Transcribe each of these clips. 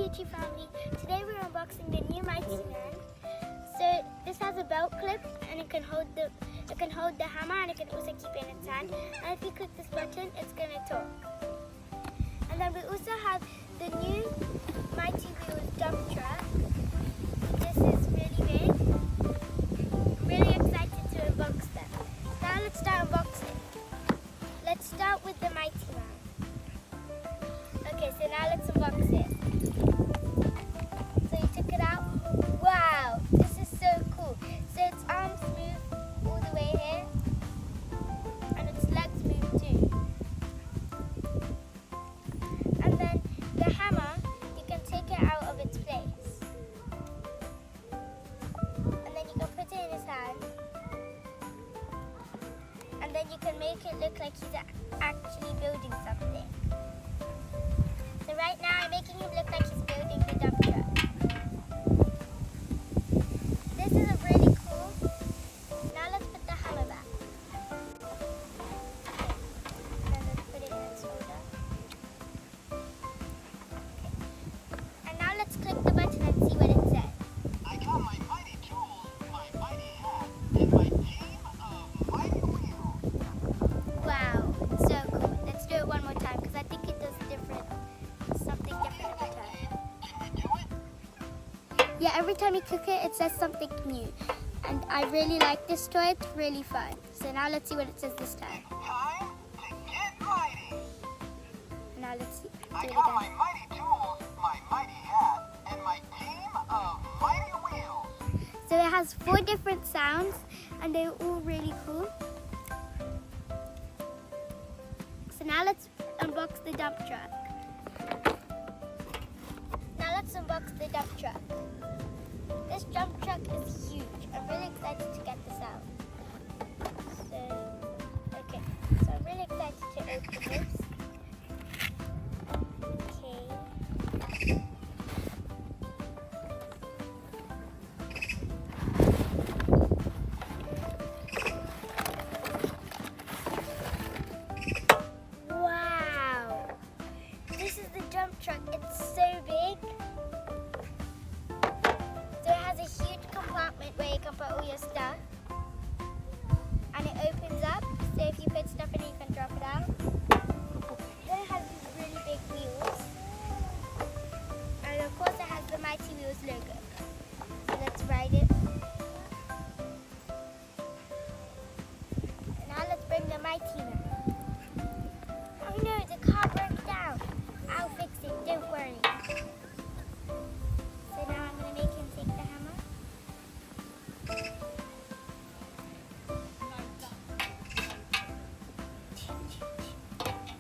YouTube family, today we're unboxing the new Mighty Man. So this has a belt clip and it can hold the hammer, and it can also keep it in its hand. And if you click this button, it's going to talk. And then we also have the new Mighty Wheels dump truck. This is really big. I'm really excited to unbox them. Now let's start unboxing. Let's start with the Mighty Man. Okay, so now let's unbox it. So you took it out. Wow, this is so cool. So its arms move all the way here, and its legs move too. And then the hammer, you can take it out of its place. And then you can put it in his hand. And then you can make it look like he's actually building something. So right now I'm making him look like he's building the dump truck. This is a really cool. Now let's put the hammer back. And then let's put it in its holder. Okay. And now let's click the button and see what it says. I got my mighty tools, my mighty hat, and my team of mighty wheels. Wow, it's so cool. Let's do it one more time because I think it does something different every time. Can you do it? Yeah, every time you click it, it says something new. And I really like this toy. It's really fun. So now let's see what it says this time. Time to get mighty. Now let's do I it got my again. mighty tools, my mighty hat, and my team of mighty wheels. So it has 4 different sounds, and they're all really cool. So now let's unbox the dump truck. Now let's unbox the dump truck. This dump truck is huge. I'm really excited to get this out. So I'm really excited to open this. Okay. Wow! This is the dump truck. It's so big. So it has a huge compartment where you can put all your stuff. And it opens up, so if you put stuff in it, you can drop it out. Then it has these really big wheels. And of course it has the Mighty Wheels logo. So let's ride it. And now let's bring the Mighty Man. Oh no, the car broke down. I'll fix it, don't worry. So now I'm going to make him take the hammer.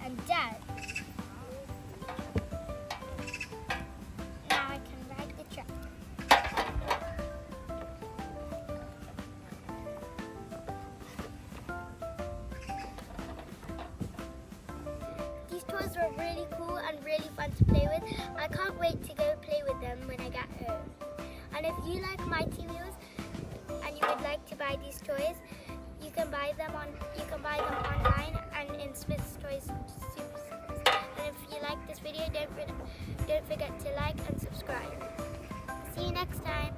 I'm done. Now I can ride the truck. These toys were really cool and really fun to play with. I can't wait to go play with them when I get home. And if you like Mighty Wheels and you would like to buy these toys, you can buy them online and in Smith's Toys Superstores. And if you like this video, don't forget to like and subscribe. See you next time.